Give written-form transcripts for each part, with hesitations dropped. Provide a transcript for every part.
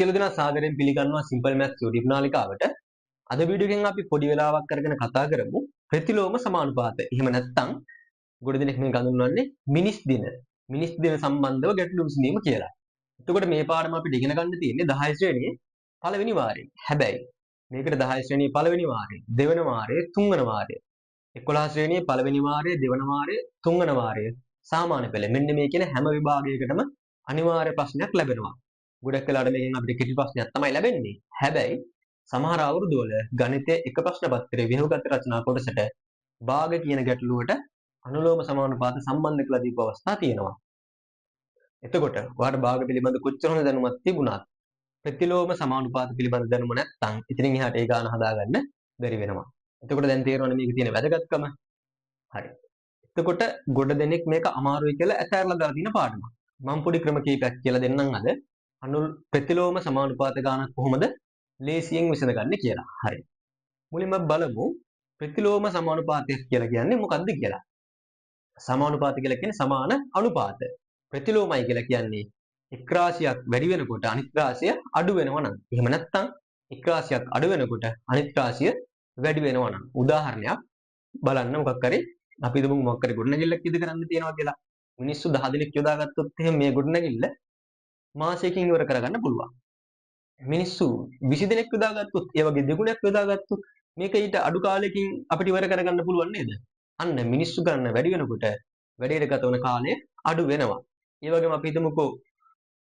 සියලු දෙනා සාදරයෙන් පිළිගන්නවා සිම්පල් මැත්ස් YouTube නාලිකාවට. අද වීඩියෝ එකෙන් අපි පොඩි වෙලාවක් අරගෙන කතා කරමු ප්‍රතිලෝම සමානුපාත. එහෙම නැත්නම් ගොඩ දෙනෙක් මේ හඳුන්වන්නේ මිනිස් දින. මිනිස් දින සම්බන්ධව ගැටලු විසඳීම කියලා. එතකොට මේ පාඩම අපිට ඉගෙන ගන්න තියෙන්නේ 10 ශ්‍රේණියේ පළවෙනි වාරයේ. හැබැයි මේකට 10 ශ්‍රේණියේ පළවෙනි වාරයේ, දෙවන වාරයේ, තුන්වන වාරයේ, 11 ශ්‍රේණියේ පළවෙනි වාරයේ, දෙවන වාරයේ, තුන්වන වාරයේ සාමාන්‍ය පෙළ. මෙන්න මේ කියන හැම විභාගයකටම අනිවාර්ය ප්‍රශ්නයක් ලැබෙනවා. ගොඩක් වෙලාවට මේකෙන් අපිට කෙටි ප්‍රශ්නයක් තමයි ලැබෙන්නේ. හැබැයි සමහර අවුරුදුවල ගණිතයේ එක ප්‍රශ්න පත්‍රයේ ව්‍යුහගත රචනා කොටසට භාග කියන ගැටලුවට අනුලෝම සමානුපාත සම්බන්ධ කරලා දීපු අවස්ථා තියෙනවා. එතකොට ඔයාලට භාග පිළිබඳ කොච්චර හොඳ දැනුමක් තිබුණත් ප්‍රතිලෝම සමානුපාත පිළිබඳ දැනුම නැත්නම් ඉතින් එහාට ඒ ගාන හදාගන්න බැරි වෙනවා. එතකොට දැන් තේරෙනවනේ මේකේ තියෙන වැදගත්කම. හරි. එතකොට ගොඩ දෙනෙක් මේක අමාරුයි කියලා ඇතැරලා දාලා තියෙන පාඩමක්. මම පොඩි ක්‍රම කීපයක් කියලා දෙන්නම් අද. ප්‍රතිලෝම සමානුපාත ගානක් කොහොමද ලේසියෙන් විසඳගන්නේ කියලා. හරි. මුලින්ම බලමු ප්‍රතිලෝම සමානුපාතය කියලා කියන්නේ මොකක්ද කියලා. සමානුපාත කියලා කියන්නේ සමාන අනුපාත. ප්‍රතිලෝමයි කියලා කියන්නේ එක් රාශියක් වැඩි වෙනකොට අනිත් රාශිය අඩු වෙනවා නම්. එහෙම නැත්නම් එක් රාශියක් අඩු වෙනකොට අනිත් රාශිය වැඩි වෙනවා නම්. උදාහරණයක් බලන්න මොකක් හරි අපි හිතමු මොකක් හරි ගොඩනැගිල්ලක් ඉදි කරන්න තියෙනවා කියලා. මිනිස්සු 10 දෙනෙක් යොදාගත්තොත් එහෙනම් මේ ගොඩනැගිල්ල මාසයකින් ඉවර කරගන්න පුළුවන්. මිනිස්සු 20 දෙනෙක් යොදාගත්තොත් ඒ වගේ දෙගුණයක් යොදාගත්තොත් මේක ඊට අඩු කාලයකින් අපිට ඉවර කරගන්න පුළුවන් නේද? අන්න මිනිස්සු ගන්න වැඩි වෙනකොට වැඩේට ගත වන කාලය අඩු වෙනවා. ඒ වගේම අපි හිතමුකෝ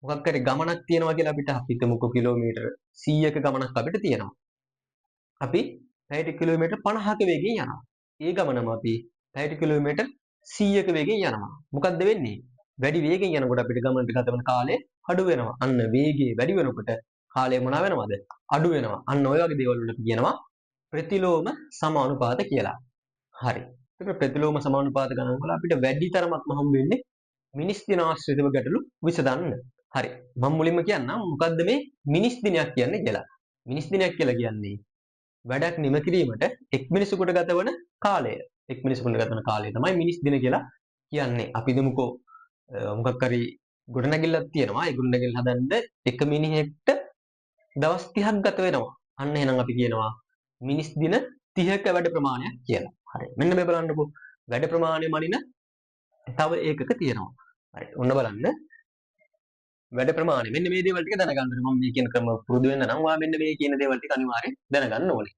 මොකක් හරි ගමනක් තියෙනවා කියලා අපිට හිතමුකෝ කිලෝමීටර් 100ක ගමනක් අපිට තියෙනවා. අපි පැයට කිලෝමීටර් 50ක වේගයෙන් යනවා. ඒ ගමනම අපි පැයට කිලෝමීටර් 100ක වේගයෙන් යනවා. මොකද්ද වෙන්නේ? වැඩි වේගෙන් යනකොට අපිට ගමනට ගත වන කාලය අඩු වෙනවා. අන්න වේගය වැඩි වෙනකොට කාලය මොනවා වෙනවද? අඩු වෙනවා. අන්න ඔය වගේ දේවල් වලට කියනවා ප්‍රතිලෝම සමානුපාත කියලා. හරි. ඒක ප්‍රතිලෝම සමානුපාත ගණන් වල අපිට වැඩි තරමක්ම හම්බ වෙන්නේ මිනිස් දින ආශ්‍රිතව ගැටලු විසඳන්න. හරි. මම මුලින්ම කියන්නම් මොකද්ද මේ මිනිස් දිනයක් කියන්නේ කියලා. මිනිස් දිනයක් කියලා කියන්නේ වැඩක් නිම කිරීමට එක් මිනිසෙකුට ගත වන කාලය. එක් මිනිසෙකුට ගත වන කාලය තමයි මිනිස් දින කියලා කියන්නේ. අපි දෙමුකෝ මොකක් හරි ගොඩනැගිල්ලක් තියෙනවා. ඒ ගොඩනැගිල්ල හදන්න එක මිනිහෙක්ට දවස් 30ක් ගත වෙනවා. අන්න එහෙනම් අපි කියනවා මිනිස් දින 30ක වැඩ ප්‍රමාණයක් කියලා. හරි. මෙන්න මේ බලන්නකෝ. වැඩ ප්‍රමාණය මනින තව ඒකක තියෙනවා. හරි. ඔන්න බලන්න. වැඩ ප්‍රමාණය. මෙන්න මේ දේවල් ටික දැනගන්න ඕනේ. මම මේ කියන ක්‍රම පුරුදු වෙන්න නම් ඔයා මෙන්න මේ කියන දේවල් ටික අනිවාර්යෙන් දැනගන්න ඕනේ.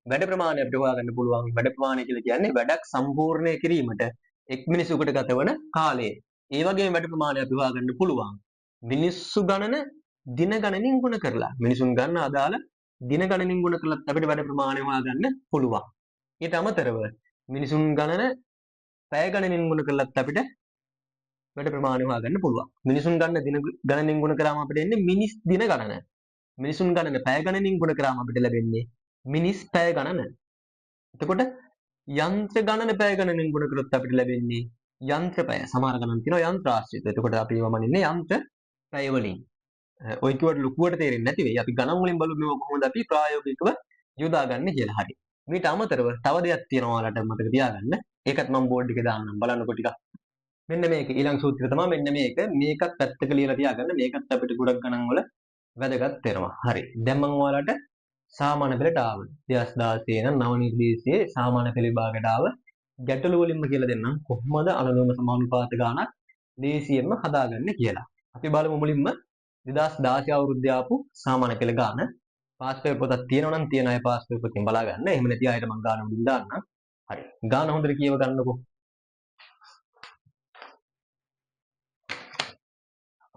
වැඩ ප්‍රමාණය අපිට හොයාගන්න පුළුවන්. වැඩ ප්‍රමාණය කියලා කියන්නේ වැඩක් සම්පූර්ණය කිරීමට එක් මිනිසෙකුට ගත වන කාලය. ඒ වගේම වැඩ ප්‍රමාණය අපි හොයාගන්න පුළුවන්. මිනිස්සු ගණන දින ගණනින් ගුණ කරලා. මිනිසුන් ගන්න අදාළ දින ගණනින් ගුණ කරලත් අපිට වැඩ ප්‍රමාණය හොයාගන්න පුළුවන්. ඊට අමතරව මිනිසුන් ගණන පැය ගණනින් ගුණ කරලත් අපිට වැඩ ප්‍රමාණය හොයාගන්න පුළුවන්. මිනිසුන් ගන්න දින ගණනින් ගුණ කරාම අපිට එන්නේ මිනිස් දින ගණන. මිනිසුන් ගණන පැය ගණනින් ගුණ කරාම අපිට ලැබෙන්නේ මිනිස් පැය ගණන. එතකොට යන්ත්‍ර ගණන පැය ගණනින් ගුණ කරොත් අපිට ලැබෙන්නේ යන්ත්‍ර පැය. සමහර ගණන් තියෙනවා යන්ත්‍ර ආශ්‍රිත. එතකොට අපි ඒවා මනින්නේ යන්ත්‍ර පැය වලින්. ඔය කිව්වට ලොකුවට තේරෙන්නේ නැති වෙයි. අපි ගණන් වලින් බලමු මේක කොහොමද අපි ප්‍රායෝගිකව යොදාගන්නේ කියලා. හරි. මේට අමතරව තව දෙයක් තියෙනවා ඔයාලට මතක තියාගන්න. ඒකත් මම බෝඩ් එකේ දාන්නම් බලන්නකො ටිකක්. මෙන්න මේක ඊළඟ සූත්‍රය තමයි මෙන්න මේක. මේකත් පැත්තක ලියලා තියාගන්න. මේකත් අපිට ගොඩක් ගණන් වල වැදගත් වෙනවා. හරි. දැන් මම ඔයාලට සාමාන්‍ය පෙළට ආව. 2016 නම් නව නිර්දේශයේ සාමාන්‍ය පෙළ විභාගයට ආව ගැටලු වලින්ම කියලා දෙන්නම් කොහොමද අනුලෝම සමානුපාත ගානක් ලේසියෙන්ම හදාගන්නේ කියලා. අපි බලමු මුලින්ම 2016 අවුරුද්දේ ආපු සාමාන්‍ය පෙළ ගාන. පාස් පේපර් පොතක් තියෙනවා නම් තියෙන අය පාස් පේපර් එකෙන් බලා ගන්න. එහෙම නැති අයට මම ගාන මුලින් දාන්නම්. හරි. ගාන හොඳට කියව ගන්නකො.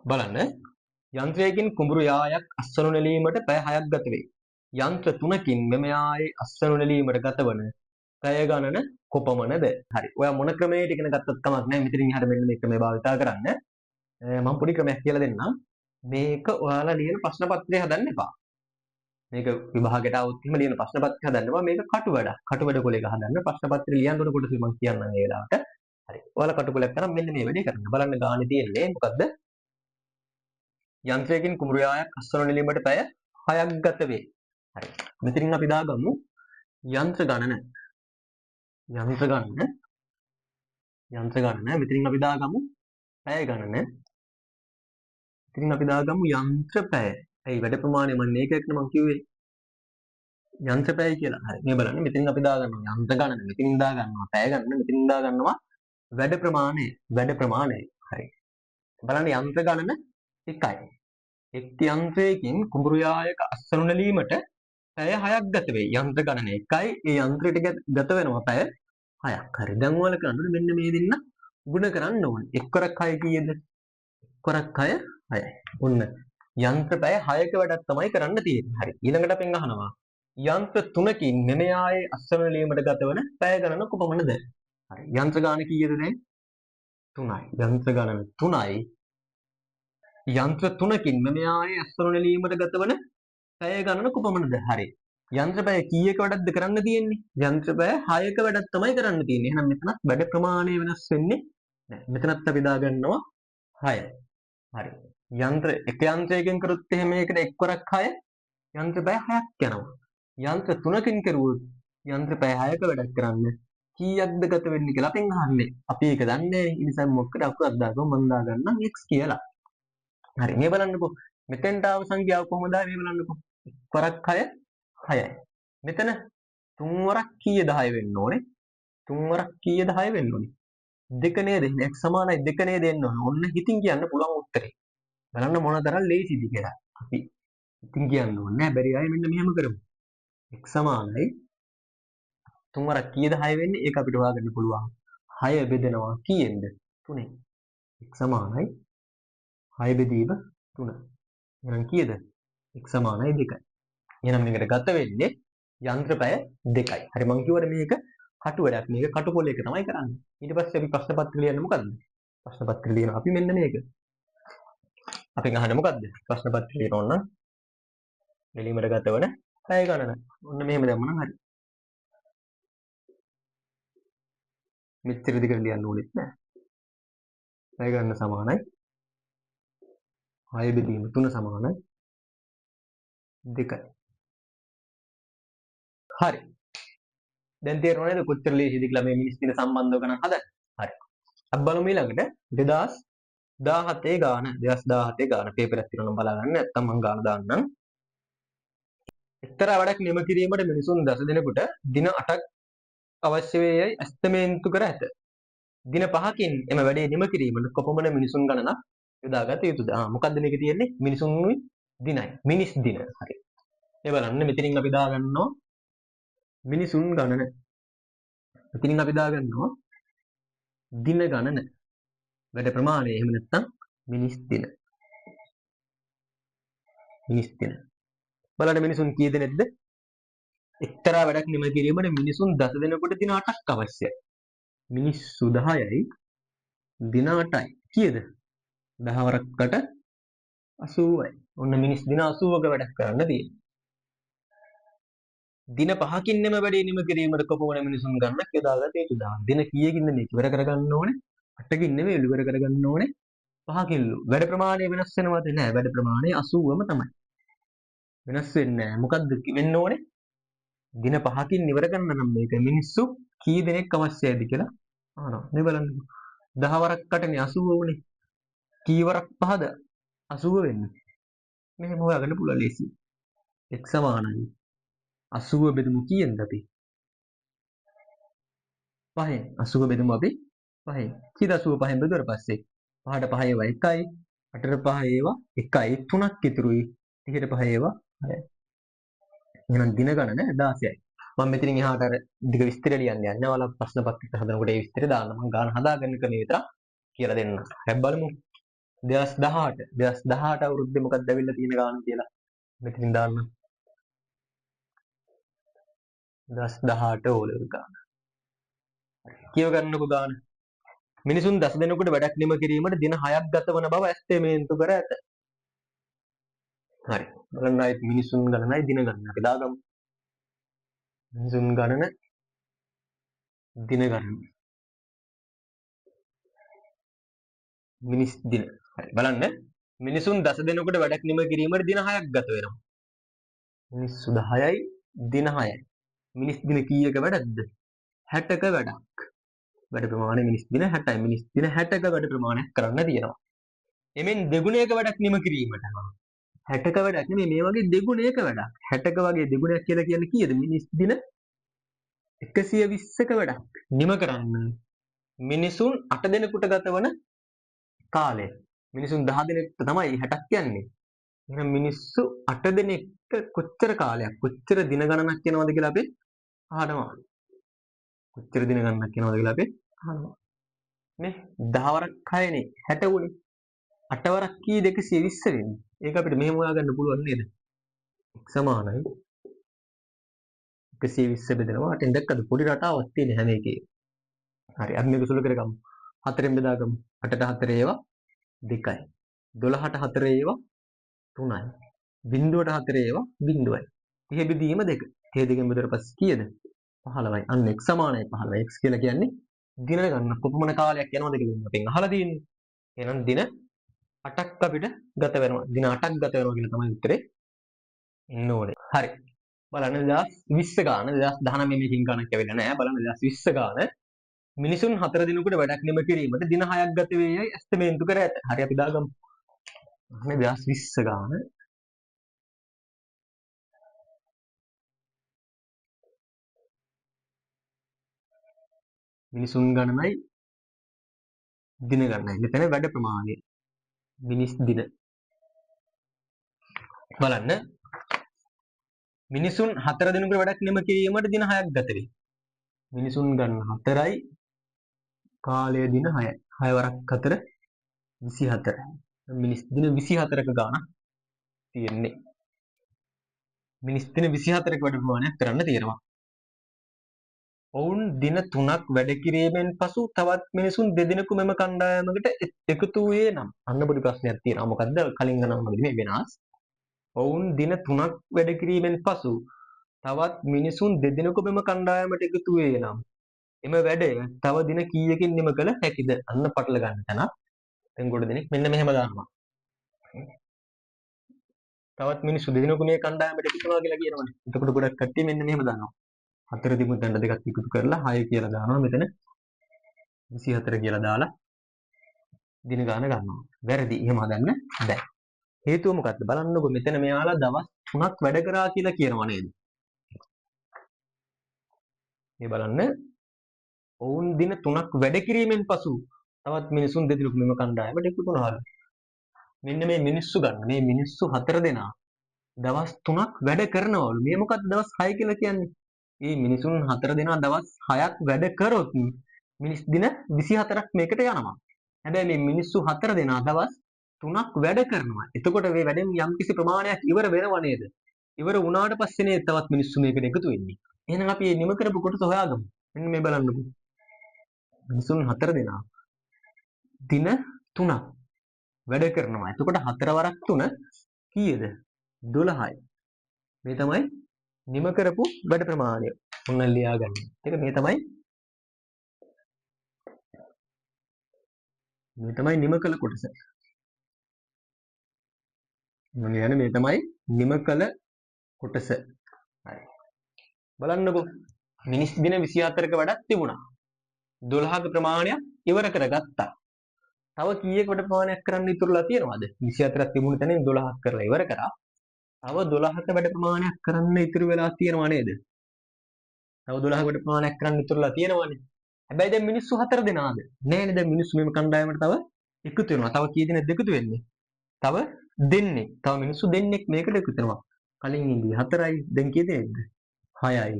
බලන්න. යන්ත්‍රයකින් කුඹුරු යායක් අස්වනු නෙලීමට පැය 6ක් ගත වේ. යන්ත්‍ර 3කින් මෙම යායේ අස්වනු නෙලීමට ගතවන පැය ගණන කොපමණද? හරි. ඔයා මොන ක්‍රමයකට ඉගෙන ගත්තත් කමක් නැහැ. මෙතනින් එහාට මෙන්න මේ ක්‍රමය භාවිතා කරන්න. මම පොඩි ක්‍රමයක් කියලා දෙන්නම්. මේක ඔයාලා ලියන ප්‍රශ්න පත්‍රය හදන්න එපා. මේක විභාගයට આવුත් එහෙම ලියන ප්‍රශ්න පත්‍රය හදන්න එපා. මේක කටු වැඩක්. කටු වැඩ කොලයක හදන්න ප්‍රශ්න පත්‍රය ලියන්න ඕන කොටස මම කියන්නම් මේ වෙලාවට. හරි. ඔයාලා කටු කොලයක් කරන් මෙන්න මේ වැඩේ කරන්න. බලන්න ගානේ තියෙන්නේ මොකද්ද? යන්ත්‍රයකින් කුඹුරු යායක් අස්වනු නෙලීමට පැය 6ක් ගත වේ. හරි. මෙතනින් අපි දාගමු යන්ත්‍ර ගණන. මෙතනින් අපි දාගමු පැය ගණන. මෙතනින් අපි දාගමු යන්ත්‍ර පැය. ඇයි වැඩ ප්‍රමාණය මම ඒකෙක්නේ මම කිව්වේ යන්ත්‍ර පැය කියලා. හරි. මේ බලන්න මෙතනින් අපි දාගන්නවා යන්ත්‍ර ගණන මෙතනින් දාගන්නවා පැය ගණන මෙතනින් දාගන්නවා වැඩ ප්‍රමාණය. වැඩ ප්‍රමාණය. හරි. බලන්න යන්ත්‍ර ගණන එකයි. එක් යන්ත්‍රයකින් කුඹුරු යායක අස්වනු නෙලීමට පැය 6ක් ගත වේ. යන්ත්‍ර ගණන එකයි. ඒ යන්ත්‍රයට ගත වෙනවා පැය 6ක්. හරි. දැන් ඔයාලා කරන්නේ මෙන්න මේ දෙන්න ගුණ කරන්න ඕනේ. එක්වරක් 6 කීයද? එක්වරක් 6 6යි. ඔන්න යන්ත්‍ර පැය 6ක වැඩක් තමයි කරන්න තියෙන්නේ. හරි. ඊළඟට අපෙන් අහනවා යන්ත්‍ර 3කින් මෙම යායේ අස්වනු නෙලීමට ගත වන පැය ගණන කොපමණද? හරි. යන්ත්‍ර ගාන කීයද දැන්? 3යි. යන්ත්‍ර ගණන 3යි. යන්ත්‍ර 3කින් මෙම යායේ අස්වනු නෙලීමට ගත වන පැය ගණන කොපමණද? හරි. යන්ත්‍ර පැය කීයක වැඩක්ද කරන්න තියෙන්නේ? යන්ත්‍ර පැය 6ක වැඩක් තමයි කරන්න තියෙන්නේ. එහෙනම් මෙතනත් වැඩ ප්‍රමාණය වෙනස් වෙන්නේ නැහැ. මෙතනත් අපි දාගන්නවා 6. හරි. යන්ත්‍ර එක යන්ත්‍රයකින් කරොත් එහෙම මේකට එක්වරක් 6 යන්ත්‍ර පැය 6ක් යනවා. යන්ත්‍ර 3කින් කරුවොත් යන්ත්‍ර පැය 6ක වැඩක් කරන්න කීයක්ද ගත වෙන්නේ කියලා අපෙන් අහන්නේ. අපි ඒක දන්නේ නැහැ. ඒ නිසා මොකද අකුරක් දාගමු මම දාගන්නම් x කියලා. හරි. මේ බලන්නකෝ. මෙතෙන්ට ආව සංඛ්‍යාව කොහොමද ආවේ මේ බලන්නකෝ. එක්වරක් 6 6යි. මෙතන 3 වරක් කීයද 6 වෙන්න ඕනේ? 3 වරක් කීයද 6 වෙන්න ඕනේ? 2 නේද? x සමානයි 2 නේද එන්න ඕනේ. ඔන්න හිතින් කියන්න පුළුවන් උත්තරේ. බලන්න මොන තරම් ලේසිද කියලා. අපි හිතින් කියන්න ඕනේ නෑ. බැරි අය මෙන්න මෙහෙම කරමු. x සමානයි 3 වරක් කීයද 6 වෙන්නේ? ඒක අපිට හොයාගන්න පුළුවන්. 6 බෙදෙනවා කීයෙන්ද? 3ෙන්. x සමානයි 6 බෙදීම 3. එහෙනම් කීයද? x සමානයි 2යි. එහෙනම් මේකට ගත වෙන්නේ යන්ත්‍ර පැය 2යි. හරි මම කිව්වනේ මේක කටු වැඩක්. මේක කටු පොලේක තමයි කරන්නේ. ඊට පස්සේ අපි ප්‍රශ්න පත්‍රය ලියන්නේ මොකද්ද? ප්‍රශ්න පත්‍රය ලියනවා අපි මෙන්න මේක. අපෙන් අහන්නේ මොකද්ද? ප්‍රශ්න පත්‍රය ලියනවා නම් එළීමට ගත වන පැය ගණන. ඔන්න මෙහෙම දැම්මනම් හරි. මෙච්චර දිගට ලියන්න ඕනෙත් නෑ. පැය ගණන සමානයි 6 බෙදීම 3 සමානයි 2යි. හරි. දැන් තේරුණා නේද කොච්චර ලේසිද කියලා මේ මිනිස් දින සම්බන්ධව ගණන් හදන්න. හරි. අපි බලමු ඊළඟට 2017 ගාන 2017 ගාන පේපර් එකක් තියෙනවා නම් බලා ගන්න. නැත්නම් මම ගාන දාන්නම්. එක්තරා වැඩක් නිම කිරීමට මිනිසුන් 10 දිනකට දින 8ක් අවශ්‍ය වේ යයි ඇස්තමේන්තු කර ඇත. දින 5කින් එම වැඩේ නිම කිරීමට කොපමණ මිනිසුන් ගණනක් යොදාගත යුතුද? මොකද්ද මේකේ තියෙන්නේ? මිනිසුන්ගේ දිනයි. මිනිස් දින. හරි. මේ බලන්න මෙතනින් අපි දාගන්නවා මිනිසුන් ගණන. මෙතනින් අපි දාගන්නවා දින ගණන. වැඩ ප්‍රමාණය එහෙම නැත්නම් මිනිස් දින. මිනිස් දින. බලන්න මිනිසුන් කී දෙනෙක්ද? එක්තරා වැඩක් නිම කිරීමට මිනිසුන් 10 දෙනෙකුට දින 8ක් අවශ්‍යයි. මිනිස්සු 10යි දින 8යි. කීයද? 10 වරකට 80යි. ඔන්න මිනිස් දින 80ක වැඩක් කරන්න තියෙනවා. දින 5කින් එම වැඩේ නිම කිරීමට කොපමණ මිනිසුන් ගණනක් යොදාගත යුතුද? දින කීයකින්ද මේක ඉවර කරගන්න ඕනේ? 8කින් නෙමෙයි ඉවර කරගන්න ඕනේ 5කින්ලු. වැඩ ප්‍රමාණය වෙනස් වෙනවද? නෑ. වැඩ ප්‍රමාණය 80ම තමයි. වෙනස් වෙන්නේ නෑ. මොකද්ද වෙන්න ඕනේ? දින 5කින් ඉවර කරන්න නම් මේක මිනිස්සු කී දෙනෙක් අවශ්‍යයිද කියලා අහනවා. මේ බලන්නකෝ. 10 වරක් 8නේ 80 උනේ. කී වරක් 5ද 80 වෙන්නේ. මෙහෙම හොයාගන්න පුළුවන් ලේසියි. x සමානයි 80 බෙදමු කීයෙන්ද අපි? 5ෙන්. 80 බෙදමු අපි 5ෙන්. කීයද 80 5ෙන් බෙදුවට පස්සේ? 5ට 5 ඒවා 1යි. 8ට 5 ඒවා 1යි. 3ක් ඉතුරුයි. 30ට 5 ඒවා 6යි. එහෙනම් දින ගණන 16යි. මම මෙතනින් එහාට අර දිග විස්තර ලියන්න යන්නේ. ඔයාලා ප්‍රශ්න පත්‍රික හදනකොට ඒ විස්තරය දාන්න. මම ගාන හදාගන්න ක්‍රමය විතර කියලා දෙන්න. හැබැයි බලමු 2018 අවුරුද්දේ මොකක්ද ඇවිල්ලා තියෙන ගාන කියලා. මෙතනින් දාන්න. 2018 ඕලෙවල් ගාන. කියව ගන්නකො ගාන. මිනිසුන් 10 දෙනෙකුට වැඩක් නිම කිරීමට දින 6ක් ගත වන බව ඇස්තමේන්තු කර ඇත. හරි. බලන්න ආයේ මිනිසුන් ගණනයි දින ගණන අපි දාගමු. මිනිසුන් ගණන දින ගණන. මිනිස් දින. හරි. බලන්න මිනිසුන් 10 දෙනෙකුට වැඩක් නිම කිරීමට දින 6ක් ගත වෙනවා. මිනිස්සු 10යි දින 6යි. මිනිස් දින කීයක වැඩක්ද? 60ක වැඩක්. වැඩ ප්‍රමාණය මිනිස් දින 60යි. මිනිස් දින 60ක වැඩ ප්‍රමාණයක් කරන්න තියෙනවා. එමෙන් දෙගුණයක වැඩක් නිම කිරීමට 60ක වැඩක් නෙමෙයි මේ වගේ දෙගුණයක වැඩක්. 60ක වගේ දෙගුණයක් කියලා කියන්නේ කීයද? මිනිස් දින 120ක වැඩක්. නිම කරන්න මිනිසුන් 8 දෙනෙකුට ගතවන කාලය. මිනිසුන් 10 දෙනෙක්ට තමයි 60ක් කියන්නේ. එහෙනම් මිනිස්සු 8 දෙනෙක්ට කොච්චර කාලයක් කොච්චර දින ගණනක් යනවද කියලා අපි අහනවා. කොච්චර දින ගණනක් යනවද කියලා අපි අහනවා. නේ 10 වරක් 6නේ 60 උනේ. 8 වරක් කී 220 වෙන්නේ. ඒක අපිට මෙහෙම හොයාගන්න පුළුවන් නේද? x සමානයි 120 බෙදෙනවා 8ෙන් දැක්කද පොඩි රටාවක් තියෙන හැම එකේ. හරි අපි මේක සුළු කරගමු. 4ෙන් බෙදාගමු. 8ට 4 ඒවා 2යි. 12ට 4 ඒවා 3යි. බිංදුවට 4 ඒවා 0යි. 30 බෙදීම 2. 32 ෙන් බෙදුවට පස්සේ කීයද? 15යි. අන්න x සමානයි 15යි. x කියලා කියන්නේ දින ගන්න කොපමණ කාලයක් යනවද කියලා අපෙන් අහලා තියෙන්නේ. එහෙනම් දින 8ක් අපිට ගත වෙනවා. දින 8ක් ගත වෙනවා කියලා තමයි උත්තරේ එන්න ඕනේ. හරි. බලන්න 2020 ගාන 2019 මේකින් ගණක් ඇවිල්ලා නැහැ. බලන්න 2020 ගාන මිනිසුන් 4 දිනකට වැඩක් නිම කිරීමට දින 6ක් ගත වේයයි ඇස්තමේන්තු කර ඇත. හරි අපි දාගමු. අනේ 2020 ගාන මිනිසුන් ගණනයි දින ගණනයි. මෙතන වැඩ ප්‍රමාණය. මිනිස් දින. බලන්න මිනිසුන් 4 දිනකට වැඩක් නිම කිරීමට දින 6ක් ගත වේ. මිනිසුන් ගන්න 4යි කාලය දින 6යි. 6 වරක් 4 24. මිනිස් දින 24ක ගානක් තියෙන්නේ. මිනිස් දින 24ක වැඩ ප්‍රමාණයක් කරන්න තියෙනවා. ඔවුන් දින 3ක් වැඩ කිරීමෙන් පසු තවත් මිනිසුන් දෙදෙනෙකු මෙම කණ්ඩායමකට එකතු වූයේ නම් අන්න පොඩි ප්‍රශ්නයක් තියෙනවා. මොකද්ද? කලින් ගණන් වලදී මේ වෙනස්. ඔවුන් දින 3ක් වැඩ කිරීමෙන් පසු තවත් මිනිසුන් දෙදෙනෙකු මෙම කණ්ඩායමට එකතු වූයේ නම් එම වැඩය තව දින කීයකින් නිම කළ හැකිද? අන්න පටල ගන්න තැන. දැන් ගොඩ දෙනෙක් මෙන්න මෙහෙම දානවා. තවත් මිනිස්සු දෙදෙනෙකු මේ කණ්ඩායමට එකතු වෙනවා කියලා කියනවනේ. එතකොට ගොඩක් කට්ටිය මෙන්න මෙහෙම දානවා. 4 දිමුත් දණ්ඩ දෙකක් එකතු කරලා 6 කියලා දානවා. මෙතන 24 කියලා දාලා දින ගාන ගන්නවා. වැරදි. එහෙම හදන්න බෑ. හේතුව මොකද්ද? බලන්නකො මෙතන මෙයාලා දවස් 3ක් වැඩ කරා කියලා කියනවා නේද? මේ බලන්න ඔවුන් දින 3ක් වැඩ කිරීමෙන් පසු තවත් මිනිසුන් දෙදෙනෙකු මෙම කණ්ඩායමට එකතු වුණාලු. මෙන්න මේ මිනිස්සු ගන්න. මේ මිනිස්සු 4 දෙනා දවස් 3ක් වැඩ කරනවලු. මේ මොකක්ද දවස් 6 කියලා කියන්නේ? මේ මිනිසුන් 4 දෙනා දවස් 6ක් වැඩ කරොත් මිනිස් දින 24ක් මේකට යනවා. හැබැයි මේ මිනිස්සු 4 දෙනා දවස් 3ක් වැඩ කරනවා. එතකොට මේ වැඩෙන් යම්කිසි ප්‍රමාණයක් ඉවර වෙනව නේද? ඉවර වුණාට පස්සේ නේ තවත් මිනිස්සු මේකට එකතු වෙන්නේ. එහෙනම් අපි මේ නිම කරපු කොටස හොයාගමු. මෙන්න මේ බලන්නකෝ. මිනිසුන් 4 දෙනා දින 3ක් වැඩ කරනවා. එතකොට 4 වරක් 3 කීයද? 12යි. මේ තමයි නිම කරපු වැඩ ප්‍රමාණය. ඔන්න ලියා ගන්න. ඒක මේ තමයි නිම කළ කොටස. මොන යන්නේ මේ තමයි නිම කළ කොටස. හරි. බලන්නකෝ. මිනිස් දින 24ක වැඩක් තිබුණා. 12ක ප්‍රමාණයක් ඉවර කරගත්තා. තව කීයක වැඩ ප්‍රමාණයක් කරන්න ඉතුරුලා තියෙනවද? 24ක් තිබුණ තැනින් 12ක් කරලා ඉවර කරා. තව 12ක වැඩ ප්‍රමාණයක් කරන්න ඉතුරු වෙලා තියෙනවා නේද? තව 12ක වැඩ ප්‍රමාණයක් කරන්න ඉතුරුලා තියෙනවනේ. හැබැයි දැන් මිනිස්සු 4 දෙනාද? නෑනේ දැන් මිනිස්සු මේම කණ්ඩායමට තව එකතු වෙනවා. තව කී දෙනෙක්ද එකතු වෙන්නේ? තව දෙන්නෙක්. තව මිනිස්සු දෙන්නෙක් මේකට එකතු වෙනවා. කලින් ඉඳි 4යි දැන් කී දෙනෙක්ද? 6යි.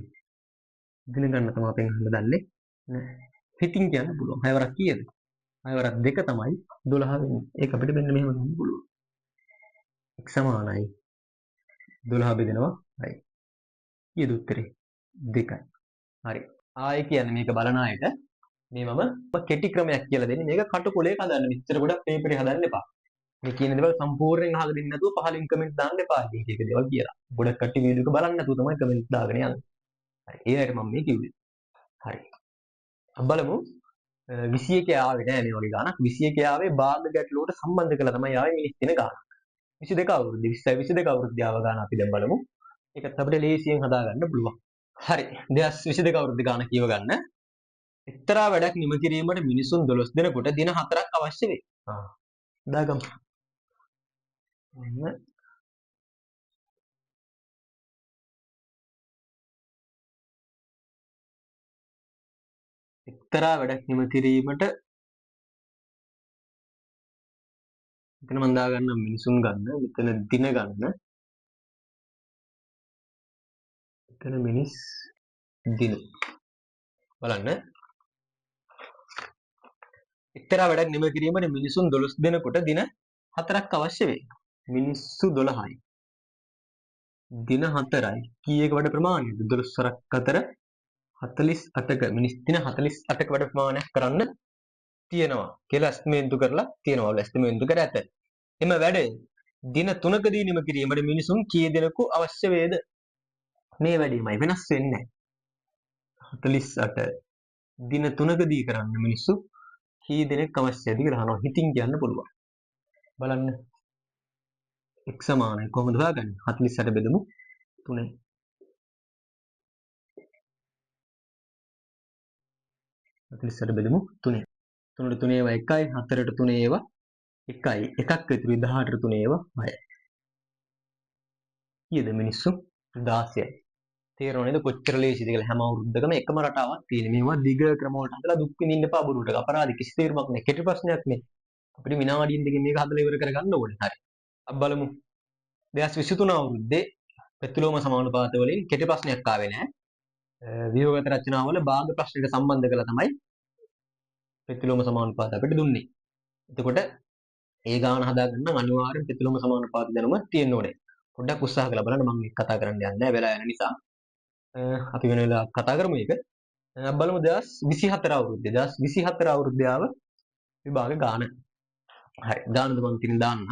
ඉගෙන ගන්න තමයි අපෙන් අහන්න දන්නේ. නෑ. හිතින් කියන්න පුළුවන්. 6 වරක් කීයද? 6 වරක් 2 තමයි 12 වෙන්නේ. ඒක අපිට මෙන්න මෙහෙම ගන්න පුළුවන්. x සමානයි 12 බෙදෙනවා 6. කීයද උත්තරේ? 2යි. හරි. ආයෙ කියන්නේ මේක බලන අයට මේ මම කෙටි ක්‍රමයක් කියලා දෙන්නේ. මේක කටුකොලේ හදන්න. මෙච්චර ගොඩක් පේපරේ හදන්න එපා. මේ කියන දේවල් සම්පූර්ණයෙන් අහලා දෙන්න නැතුව පහලින් කමෙන්ට් දාන්න එපා. ඉතින් ඒක දේවල් කියලා. ගොඩක් කට්ටිය වීඩියෝ එක බලන්න නැතුව තමයි කමෙන්ට් දාගෙන යන්නේ. හරි. ඒ අයට මම මේ කිව්වේ. හරි. අපි බලමු 21 ආවේ නෑ මේ වගේ ගානක්. 21 ආවේ භාග ගැටලුවට සම්බන්ධ කරලා තමයි ආවේ මිනිස් දින ගානක්. 22 අවුරුද්ද 20යි 22 අවුරුද්ද ආව ගාන අපි දැන් බලමු. ඒකත් අපිට ලේසියෙන් හදා ගන්න පුළුවන්. හරි. 2022 අවුරුද්ද ගාන කියව ගන්න. එක්තරා වැඩක් නිම කිරීමට මිනිසුන් 12 දෙනෙකුට දින 4ක් අවශ්‍ය වේ. දාගමු. එක්තරා වැඩක් නිම කිරීමට මෙතන මම දාගන්න මිනිසුන් ගන්න, මෙතන දින ගන්න, මෙතන මිනිස් දින. බලන්න. එක්තරා වැඩක් නිම කිරීමට මිනිසුන් 12 දෙනෙකුට දින 4ක් අවශ්‍ය වේ. මිනිස්සු 12යි. දින 4යි. කීයක වැඩ ප්‍රමාණයද? 12 4ක් 48ක මිනිස් දින 48ක වැඩ ප්‍රමාණයක් කරන්න තියෙනවා කියලා ඇස්තිමේන්තු කරලා තියෙනවා. ඇස්තිමේන්තු කර ඇත. එම වැඩේ දින 3කදී නිම කිරීමට මිනිසුන් කී දෙනෙකු අවශ්‍ය වේද? මේ වැඩේමයි වෙනස් වෙන්නේ නැහැ. 48 දින 3කදී කරන්න මිනිස්සු කී දෙනෙක් අවශ්‍යද කියලා අහනවා. හිතින් කියන්න පුළුවන්. බලන්න. x සමානයි කොහොමද හොයාගන්නේ? 48 බෙදමු 3යි. 48 බෙදමු 3යි. 3ට 3 ඒවා 1යි, 4ට 3 ඒවා 1යි. එකක් ඉතුරුයි 18ට 3 ඒවා 6යි. කීයද මිනිස්සු? 16යි. තේරෙනව නේද කොච්චර ලේසිද කියලා? හැම අවුරුද්දකම එකම රටාවක් තියෙන. මේවා දිග ක්‍රම වලට හදලා දුක් විඳින්න එපා බොරුවට. අපරාධ කිසි තේරුමක් නැහැ. කෙටි ප්‍රශ්නයක් නේ. අපිට විනාඩියෙන් දෙකකින් මේක හදලා ඉවර කරගන්න ඕනේ. හරි. අපි බලමු. 2023 අවුරුද්දේ ප්‍රතිලෝම සමානුපාත වලින් කෙටි ප්‍රශ්නයක් ආවේ නැහැ. ව්‍යුහගත රචනාවල භාග ප්‍රශ්නයකට සම්බන්ධ කරලා තමයි ප්‍රතිලෝම සමානුපාත අපිට දුන්නේ. එතකොට ඒ ගාන හදාගන්න නම් අනිවාර්යෙන් ප්‍රතිලෝම සමානුපාත දැනුම තියෙන්න ඕනේ. පොඩ්ඩක් උත්සාහ කරලා බලන්න. මම මේක කතා කරන්න යන්නේ නැහැ වෙලා යන නිසා. අපි වෙන වෙලාවක කතා කරමු මේක. බලමු 2024 අවුරුද්දේ 2024 අවුරුද්දේ ආව විභාග ගාන. හරි. ගානද මම ඉතින් දාන්නම්.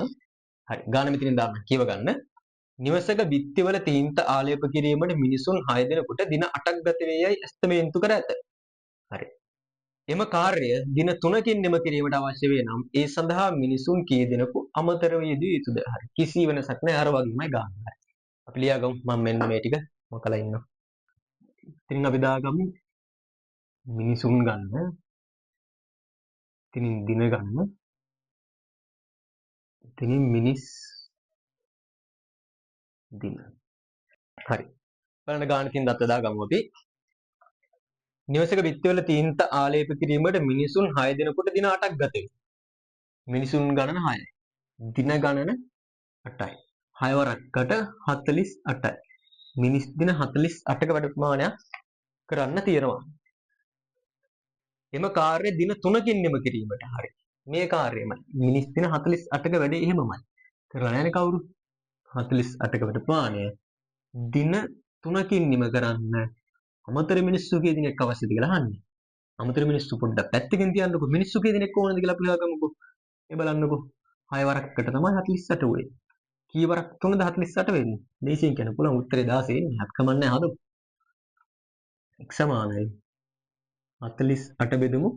හරි. ගාන මෙතනින් දාන්න කියව ගන්න. නිවසක බිත්තිවල තීන්ත ආලේප කිරීමට මිනිසුන් 6 දිනකට දින 8ක් ගත වේ යයි ඇස්තමේන්තු කර ඇත. හරි. එම කාර්යය දින 3කින් නිම කිරීමට අවශ්‍ය වේ නම් ඒ සඳහා මිනිසුන් කී දිනක අමතරව යෙදිය යුතුද? හරි. කිසි වෙනසක් නැහැ. අර වගේමයි ගන්න. හරි. අපි ලියාගමු. මම මෙන්න මේ ටික මොකලා ඉන්නවා. ඉතින් අපි දාගමු මිනිසුන් ගන්න. ඉතින් දින ගන්න. ඉතින් මිනිස් දින. හරි. බලන්න ගානකින් දත්ත දාගමු අපි. නිවසක බිත්තිවල තීන්ත ආලේප කිරීමට මිනිසුන් 6 දිනකට දින 8ක් ගත වේ. මිනිසුන් ගණන 6යි. දින ගණන 8යි. 6 වරකට 48යි. මිනිස් දින 48ක වැඩ ප්‍රමාණයක් කරන්න තියෙනවා. එම කාර්ය දින 3කින් නිම කිරීමට. හරි. මේ කාර්යයමයි. මිනිස් දින 48ක වැඩේ එහෙමමයි. කරලා නැහැ නේ කවුරු? 48ක වැඩ ප්‍රමාණය දින 3කින් නිම කරන්න අමතර මිනිස්සු කී දෙනෙක් අවශ්‍යද කියලා අහන්නේ. අමතර මිනිස්සු පොඩ්ඩක් පැත්තකින් තියන්නකෝ. මිනිස්සු කී දෙනෙක් ඕනද කියලා අපි හොයාගමුකෝ. මේ බලන්නකෝ. 6 වරකට තමයි 48 උනේ. කී වරක් 3ද 48 වෙන්නේ? දේශයෙන් කියන්න පුළුවන් උත්තරේ 16 නේ. හත් කමන්නේ හදමු. x සමානයි 48 බෙදමු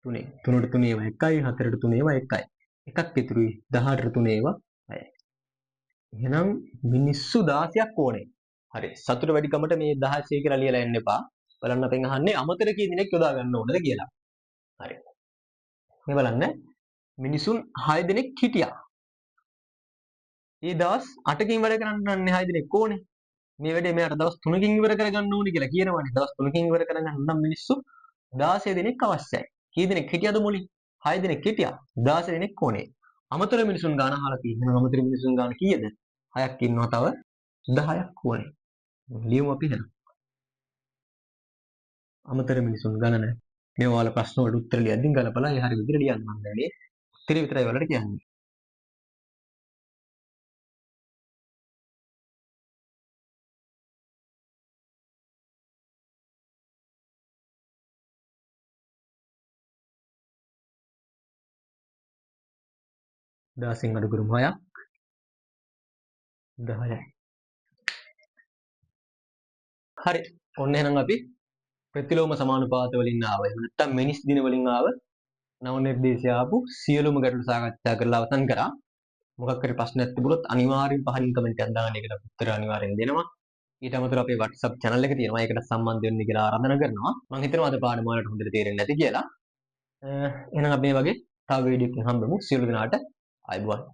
3. 3ට 3 ඒවා 1යි, 4ට 3 ඒවා 1යි. එකක් ඉතුරුයි 18ට 3 ඒවා 6යි. එහෙනම් මිනිස්සු 16ක් ඕනේ. හරි. සතුට වැඩිකමට මේ 16 කියලා ලියලා එන්න එපා. බලන්න අපෙන් අහන්නේ අමතර කී දිනක් යොදා ගන්න ඕනද කියලා. හරි. මේ බලන්න මිනිසුන් 6 දිනක් හිටියා. මේ දවස් 8කින් වැඩ කරන්න 6 දිනක් ඕනේ. මේ වැඩේ මෙයාට දවස් 3කින් ඉවර කරගන්න ඕනේ කියලා කියනවනේ. දවස් 3කින් ඉවර කරගන්න නම් මිනිස්සු 16 දිනක් අවශ්‍යයි. කී දිනක් හිටියද මුලින්? 6 දිනක් හිටියා. 16 දිනක් ඕනේ. අමතර මිනිසුන් ගාන අහලා තියෙනවා. අමතර මිනිසුන් ගාන කීයද? 6ක් ඉන්නවා තව 10ක් ඕනේ. ලියමු අපි එහෙනම්. අමතර මිනිසුන් ගණන මේ ඔයාලා ප්‍රශ්න වලට උත්තර ලියද්දී ගලපලා ඒ හරිය විදිහට ලියන්න මම දැනේ. උත්තරේ විතරයි ඔයාලට කියන්නේ. දාසින් අඩු කරමු 6ක් 10යි. හරි. ඔන්න එහෙනම් අපි ප්‍රතිලෝම සමානුපාත වලින් ආව. එහෙම නැත්නම් මිනිස් දින වලින් ආව නව නිර්දේශය ආපු සියලුම ගැටලු සාකච්ඡා කරලා අවසන් කරා. මොකක් හරි ප්‍රශ්නයක් තිබුණොත් අනිවාර්යෙන් පහලින් කමෙන්ට් එකක් දාන්න. ඒකට උත්තර අනිවාර්යෙන් දෙනවා. ඊට අමතරව අපේ WhatsApp channel එක තියෙනවා. ඒකට සම්බන්ධ වෙන්න කියලා ආරාධනා කරනවා. මම හිතනවා අද පාඩම වලට හොඳට තේරෙන්නේ නැති කියලා. එහෙනම් අපි මේ වගේ තව වීඩියෝ එකකින් හම්බෙමු. සියලු දෙනාට ආයුබෝවන්.